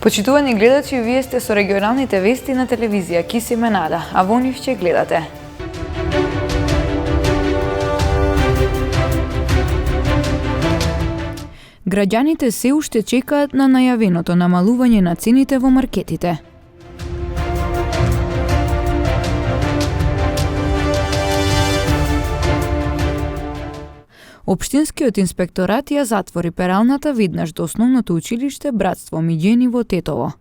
Почитувани гледачи, вие сте со регионалните вести на телевизија Киси Менада, а во нив ќе гледате. Граѓаните се уште чекаат на најавеното намалување на цените во маркетите. Општинскиот инспекторат ја затвори пералната веднаш до основното училиште Братство Миѓени во Тетово.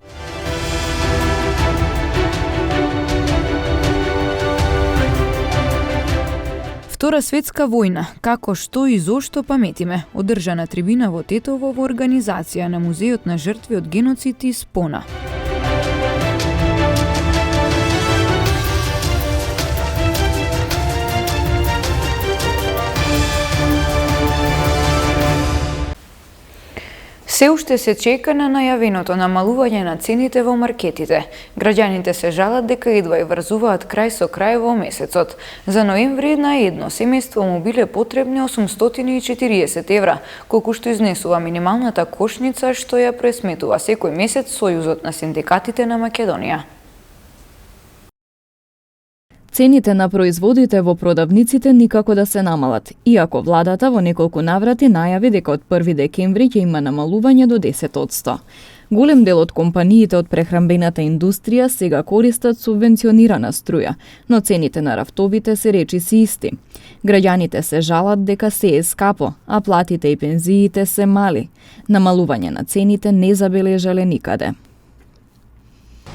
Втора светска војна, како, што и зошто паметиме, одржана трибина во Тетово во организација на Музејот на жртви од геноцид и Спона. Се уште се чека на најавеното намалување на цените во маркетите. Граѓаните се жалат дека едва и врзуваат крај со крај во месецот. За ноември на едно семејство му биле потребни 840 евра, колку што изнесува минималната кошница што ја пресметува секој месец Сојузот на синдикатите на Македонија. Цените на производите во продавниците никако да се намалат, иако владата во неколку наврати најави дека од 1 декември ќе има намалување до 10%. Голем дел од компаниите од прехранбената индустрија сега користат субвенционирана струја, но цените на рафтовите се речиси исти. Граѓаните се жалат дека се е скапо, а платите и пензиите се мали. Намалување на цените не забележале никаде.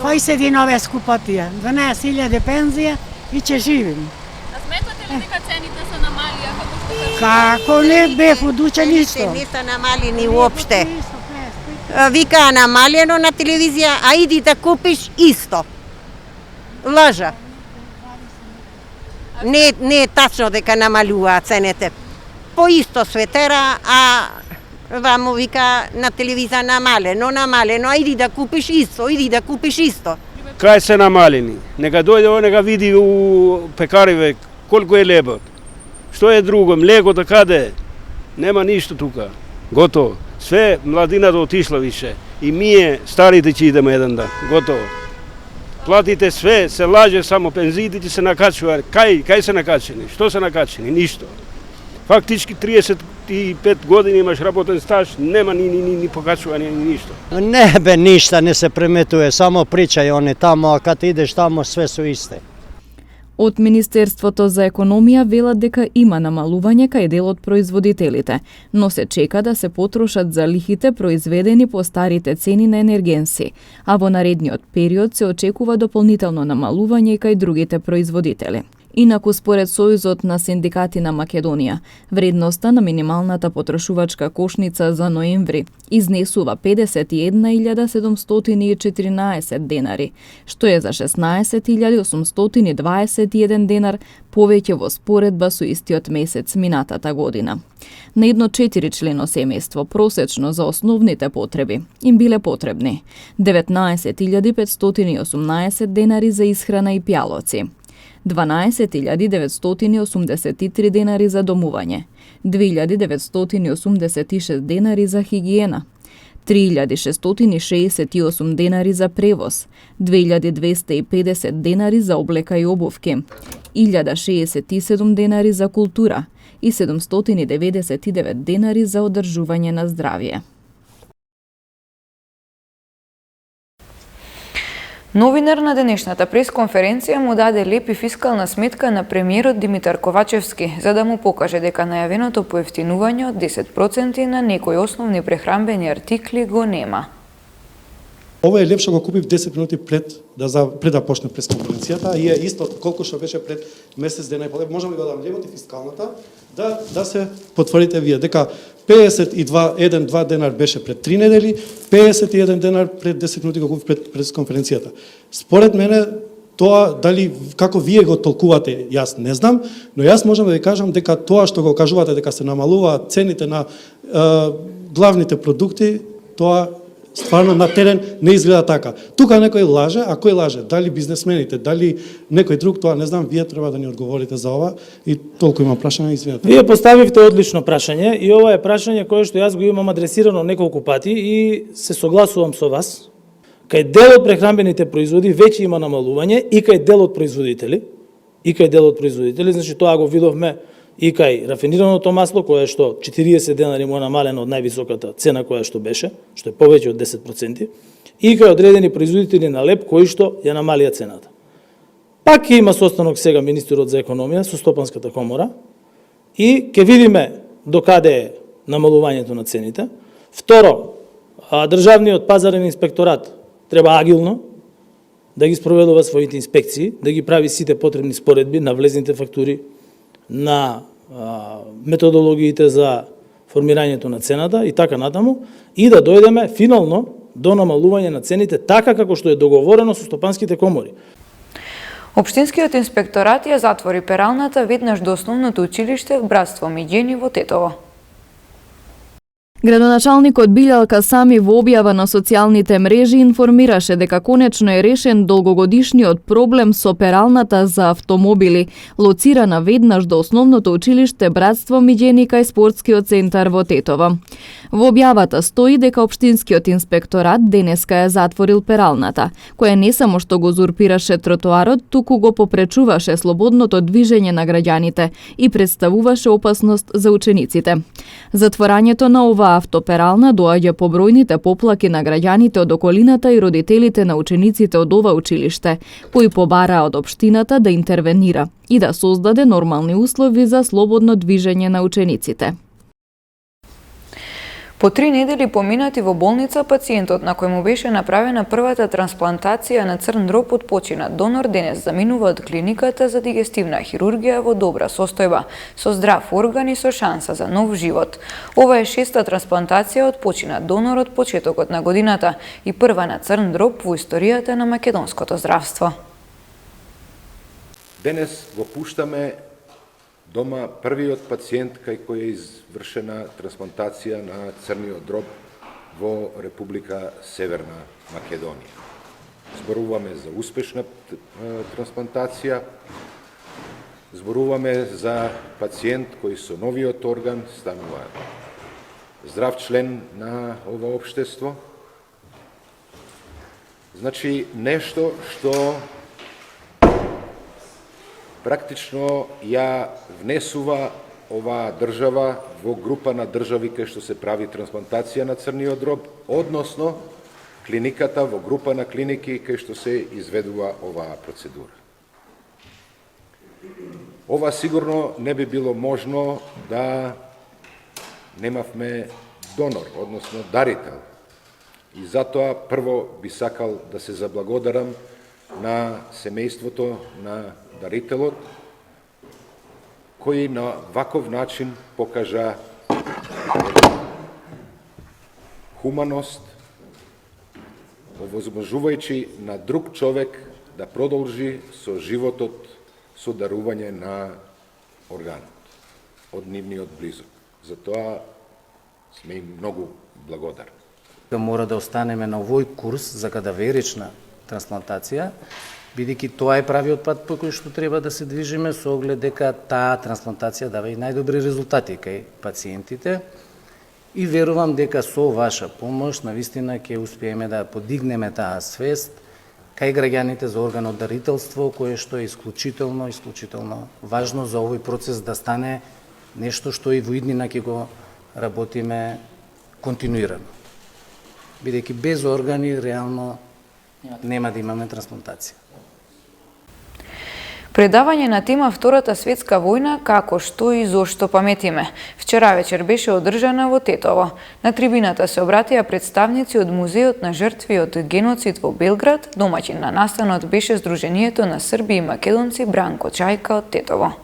Кои се динове скупатија? 12.000 пензија и ќе живим. А сметате ли дека цените се намалија како што Како не бев одучен исто? Не се намалени уопште. Викаа намалено на телевизија, а иди да купиш исто. Лажа. Не е тачно дека намалуваат цените. По исто светера, а вамо вика на телевизија намалено, а иди да купиш исто, иди да купиш исто. Крај се намалени. Нека дојде, нека види у пекариве колку е лебот. Што е друго, млекото каде? Нема ништо тука. Готово. Све младината отишла више. И ние, старите, ќе идеме еден дан. Готово. Платите све, се лаже, само пензиите ќе се накачува. Кај се накачени? Што се накачени? Ништо. Фактички 35 години имаш работен стаж, нема ни покачување, ни ништо. Не бе, ништа не се преметува, само причај они тамо, а кад идеш тамо све со исте. Од Министерството за економија велат дека има намалување кај дел од производителите, но се чека да се потрошат залихите произведени по старите цени на енергенси, а во наредниот период се очекува дополнително намалување кај другите производители. Инаку, според Сојузот на синдикати на Македонија, вредноста на минималната потрошувачка кошница за ноември изнесува 51.714 денари, што е за 16.821 денар повеќе во споредба со истиот месец минатата година. На едно 4-члено семејство просечно за основните потреби им биле потребни 19.518 денари за исхрана и пјалоци, 12.983 денари за домување, 2.986 денари за хигиена, 3.668 денари за превоз, 2.250 денари за облека и обувки, 1.067 денари за култура и 799 денари за одржување на здравје. Новинар на денешната пресконференција му даде леп и фискална сметка на премиерот Димитар Ковачевски, за да му покаже дека најавеното поевтинување од 10% на некои основни прехранбени артикли го нема. Ова е леп што го купив 10 минути пред да почне пресконференцијата и е исто колку што беше пред месец дена и пол. Можам ли да дам левот и фискалната да се потврдите вие дека 51 денар беше пред 3 недели, 51 денар пред 10 минути го купив пред пресконференцијата. Според мене тоа дали како вие го толкувате, јас не знам, но јас можам да ви кажам дека тоа што го кажувате дека се намалуваат цените на главните продукти, тоа стварно на терен не изгледа така. Тука некој лаже, а кој лаже? Дали бизнесмените, дали некој друг, тоа не знам, вие треба да ни одговорите за ова и толку имам прашање, извинете. Вие поставивте одлично прашање и ова е прашање кое што јас го имам адресирано неколку пати и се согласувам со вас. кај дел од прехранбените производи веќе има намалување и кај дел од производители, значи тоа го видовме и кај рафинираното масло, кое што 40 денари му намалено од највисоката цена која што беше, што е повеќе од 10%, и кај одредени производители на леп кои што ја намалија цената. Пак ќе има состанок сега министерот за економија со Стопанската комора и ќе видиме до каде е намалувањето на цените. Второ, државниот пазарен инспекторат треба агилно да ги спроведува своите инспекции, да ги прави сите потребни споредби на влезните фактури, на методологиите за формирањето на цената и така натаму, и да дојдеме финално до намалување на цените така како што е договорено со стопанските комори. Општинскиот инспекторат ја затвори пералната веднаш до основното училиште Братство Миѓени во Тетово. Градоначалникот Билјал Касами во објава на социјалните мрежи информираше дека конечно е решен долгогодишниот проблем со пералната за автомобили, лоцирана веднаш до основното училиште Братство Миѓени кај спортскиот центар во Тетово. Во објавата стои дека општинскиот инспекторат денеска ја затворил пералната, која не само што го узурпираше тротоарот, туку го попречуваше слободното движење на граѓаните и представуваше опасност за учениците. Затворањето на оваа автоперална доаѓа по бројните поплаки на граѓаните од околината и родителите на учениците од ова училиште, кои побараа од општината да интервенира и да создаде нормални услови за слободно движење на учениците. По 3 недели поминати во болница, пациентот на кој му беше направена првата трансплантација на црн дроб од починат донор денес заминува од клиниката за дигестивна хирургија во добра состојба, со здрав орган и со шанса за нов живот. Ова е 6-та трансплантација од починат донор од почетокот на годината и прва на црн дроб во историјата на македонското здравство. Денес го пуштаме дома првиот пациент кај кој е извршена трансплантација на црниот дроб во Република Северна Македонија. Зборуваме за успешна трансплантација, зборуваме за пациент кој со новиот орган станува здрав член на ова општество. Значи, нешто што практично ја внесува оваа држава во група на држави кај што се прави трансплантација на црниот дроб, односно клиниката во група на клиники кај што се изведува оваа процедура. Ова сигурно не би било можно да немавме донор, односно дарител. И затоа прво би сакал да се заблагодарам на семејството на дарителот, кој на ваков начин покажа хуманост, овозможувајќи на друг човек да продолжи со животот со дарување на органот од нивниот близок. Затоа сме им многу благодарни. Мора да останеме на овој курс за кадаверична трансплантација, бидејќи тоа е правиот пат по кој што треба да се движиме со оглед дека таа трансплантација дава и најдобри резултати кај пациентите и верувам дека со ваша помош навистина ќе успееме да подигнеме таа свест кај граѓаните за органодарителство, кое што е исклучително важно за овој процес да стане нешто што и во иднина ќе го работиме континуирано. Бидејќи без органи реално нема да имаме трансплантација. Предавање на тема Втората светска војна, како, што и зошто паметиме. Вчера вечер беше одржана во Тетово. На трибината се обратија представници од Музеот на жртви од геноцид во Белград. Домаќин на настанот беше Сдруженијето на срби и македонци Бранко Чајка од Тетово.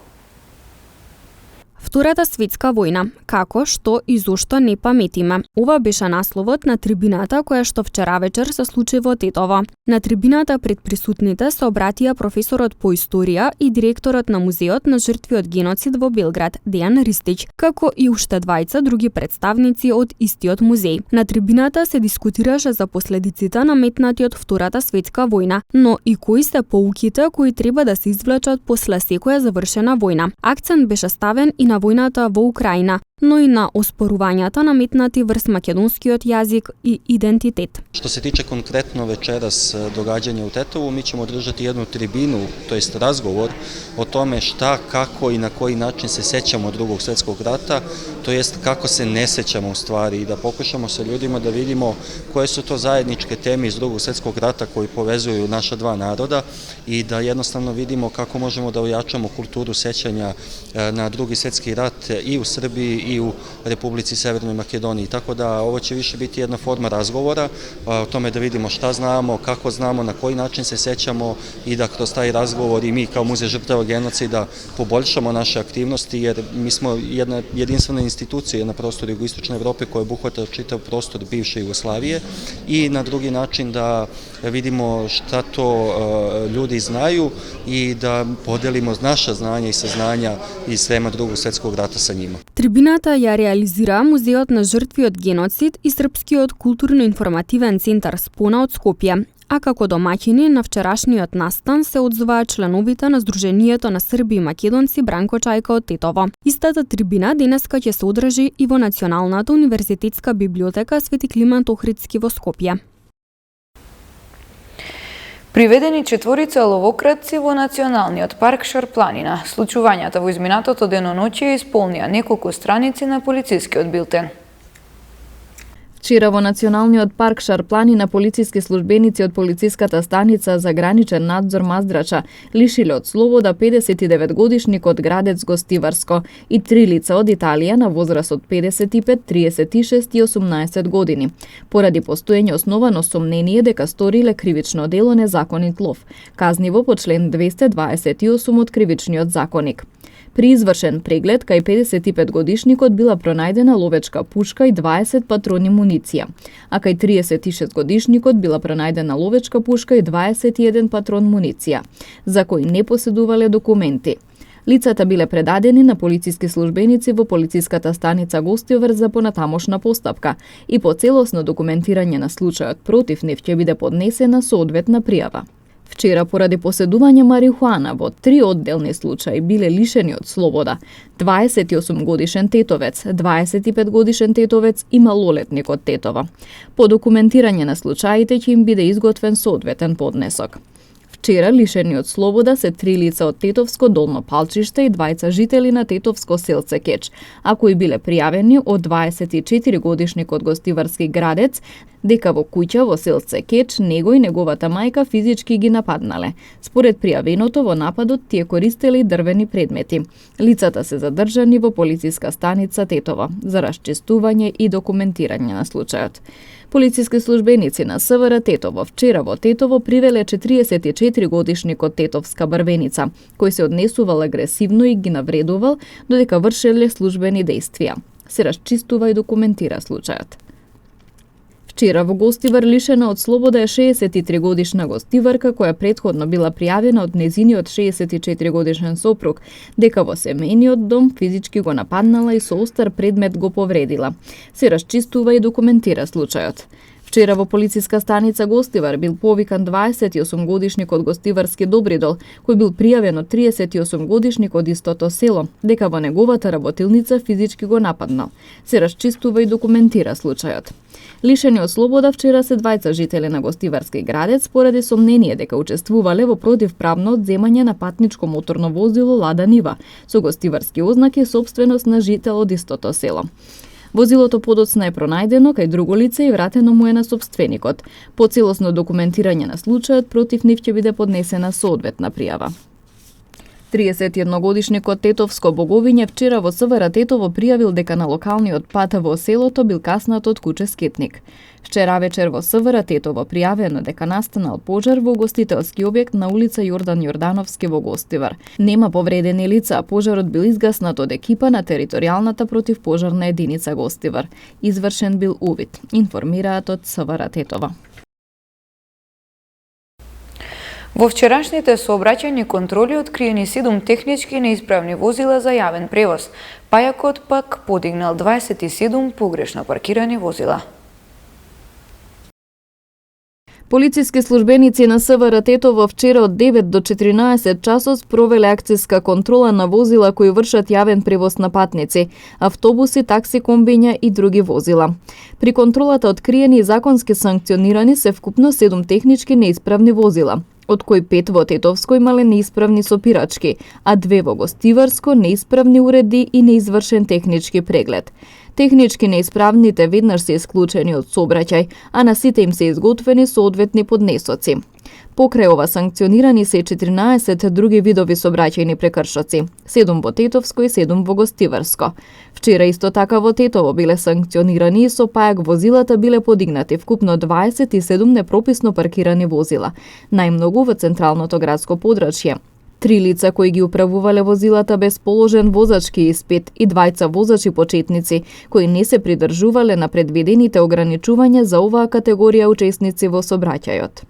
Втората светска војна. Како, што и зошто не паметиме. Ова беше насловот на трибината која што вчера вечер се случи во Тетово. На трибината пред присутните се обратија професорот по историја и директорот на Музеот на жртви од геноцид во Белград, Дејан Ристич, како и уште двајца други представници од истиот музеј. На трибината се дискутираше за последиците наметнати од Втората светска војна, но и кои се поуките кои треба да се извлечат после секоја завршена војна. Акцент беше ставен и на војната во Украина, но и на оспорувањата наметнати врз македонскиот јазик и идентитет. Što se tiče konkretno večeras događanja u Tetovu, mi ćemo održati jednu tribinu, to jest razgovor o tome šta, kako i na koji način se sećamo Drugog svjetskog rata, to jest kako se ne sećamo u stvari i da pokušamo sa ljudima da vidimo koje su to zajedničke teme iz Drugog svjetskog rata koji povezuju naša dva naroda i da jednostavno vidimo kako možemo da ojačamo kulturu sećanja na Drugi svjetski rat i u Srbiji i u Republici Severnoj Makedoniji. Tako da ovo će više biti jedna forma razgovora o tome da vidimo šta znamo, kako znamo, na koji način se sećamo i da kroz taj razgovor i mi kao Muzej žrtava genocida poboljšamo naše aktivnosti jer mi smo jedna jedinstvena institucija na prostoru jugoistočne Evrope koja obuhvata čitav prostor bivše Jugoslavije i na drugi način da vidimo šta to ljudi znaju i da podelimo naša znanja i saznanja iz tema Drugog svjetskog rata sa njima. Трибината ја реализира Музеот на жртви од геноцид и Српскиот културно-информативен центар Спона од Скопје. А како домаќини на вчерашниот настан се одзоваа членовите на Сдруженијето на Срби и македонци Бранко Чајка од Тетово. Истата трибина денеска ќе се одржи и во Националната универзитетска библиотека Свети Климент Охридски во Скопје. Приведени четворица ловократци во Националниот парк Шарпланина. Случувањата во изминатото деноночие исполнија неколку страници на полицискиот билтен. Вчера во Националниот парк Шарпланина полициски службеници од полициската станица за граничен надзор Маздрача лишиле од слобода 59-годишникот Градец Гостиварско и 3 лица од Италија на возраст од 55, 36 и 18 години, поради постоење основано сомнение дека сториле кривично дело незаконит лов, казниво по член 228 од Кривичниот законник. При извршен преглед, кај 55-годишникот била пронајдена ловечка пушка и 20 патрони муниција, а кај 36-годишникот била пронајдена ловечка пушка и 21 патрон муниција, за кои не поседувале документи. Лицата биле предадени на полициски службеници во полициската станица Гостивар за понатамошна постапка и по целосно документирање на случајот против нив ќе биде поднесена соодветна пријава. Вчера, поради поседување марихуана во 3 одделни случаи биле лишени од слобода 28 годишен тетовец, 25 годишен тетовец и малолетник од Тетова. По документирање на случаите ќе им биде изготвен соодветен поднесок. Вчера лишени од слобода се 3 лица од Тетовско Долно Палчиште и 2 жители на Тетовско селце Кеч, а кои биле пријавени од 24 годишникот Гостиварски Градец дека во куќа во селце Кеч него и неговата мајка физички ги нападнале. Според пријавеното во нападот тие користеле и дрвени предмети. Лицата се задржани во полициска станица Тетова за расчистување и документирање на случајот. Полициски службеници на СВР Тетово вчера во Тетово привеле 44 годишникот Тетовска Брвеница, кој се однесувал агресивно и ги навредувал додека вршеле службени дејствија. Се расчистува и документира случајот. Вчера во Гостивар лишена од слобода е 63 годишна гостиварка која претходно била пријавена од незиниот 64 годишен сопруг дека во семејниот дом физички го нападнала и со остар предмет го повредила. Се расчистува и документира случајот. Вчера во полициска станица Гостивар бил повикан 28 годишникот Гостиварски Добридол, кој бил пријавен од 38 годишник од истото село, дека во неговата работилница физички го нападнал. Се расчистува и документира случајот. Лишени од слобода вчера се 2 жители на Гостиварски Градец поради сомнение дека учествувале во противправно одземање на патничко моторно возило Лада Нива со гостиварски ознаки сопственост на жител од истото село. Возилото подоцна е пронајдено кај друго лице и вратено му е на сопственикот. По целосно документирање на случајот против нив ќе биде поднесена соодветна пријава. 31-годишникот Тетовско Боговиње вчера во СВР Тетово пријавил дека на локалниот пат во селото бил каснат од куче скетник. Вчера вечер во СВР Тетово пријавено дека настанал пожар во гостителски објект на улица Јордан Јордановски во Гостивар. Нема повредени лица, а пожарот бил изгаснат од екипа на територијалната противпожарна единица Гостивар. Извршен бил увид, информираат од СВР Тетово. Во вчерашните сообраќајни контроли откриени 7 технички неисправни возила за јавен превоз. Пајакот пак подигнал 27 погрешно паркирани возила. Полициски службеници на СВР Тетово вчера од 9 до 14 часот спровеле акцијска контрола на возила кои вршат јавен превоз на патници, автобуси, такси, комбиња и други возила. При контролата откриени и законски санкционирани се вкупно 7 технички неисправни возила, од кои 5 во Тетовско имале неисправни сопирачки, а 2 во Гостиварско неисправни уреди и неизвршен технички преглед. Технички неисправните веднаш се исклучени од сообраќај, а на сите им се изготвени соодветни поднесоци. Покрај ова санкционирани се 14 други видови сообраќајни прекршоци, 7 во Тетовско и 7 во Гостиварско. Вчера исто така во Тетово биле санкционирани и со пајак возилата биле подигнати вкупно 27 непрописно паркирани возила, најмногу во централното градско подрачје. 3 лица кои ги управувале возилата без положен возачки испит и 2 возачи почетници кои не се придржувале на предвидените ограничувања за оваа категорија учесници во сообраќајот.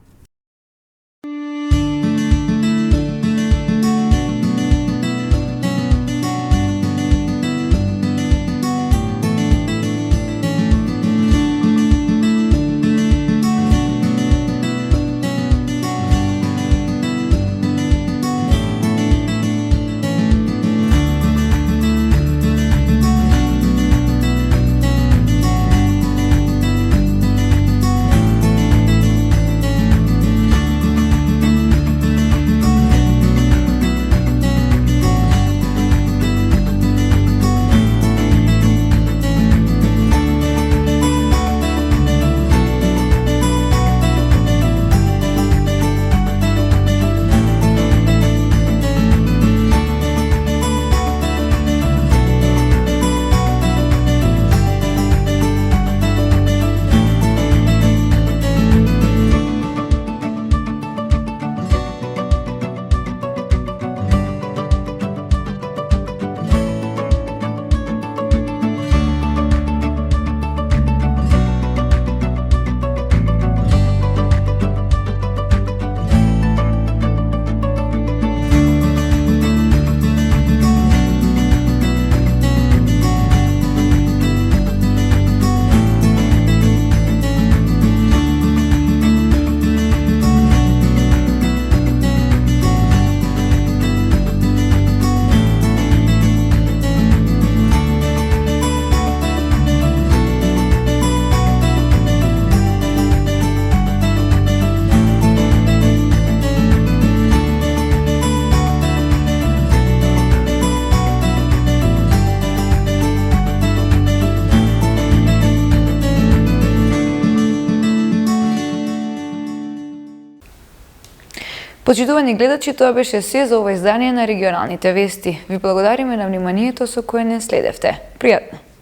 Почитувани гледачи, тоа беше се за ова издание на регионалните вести. Ви благодариме на вниманието со кое не следевте. Пријатно!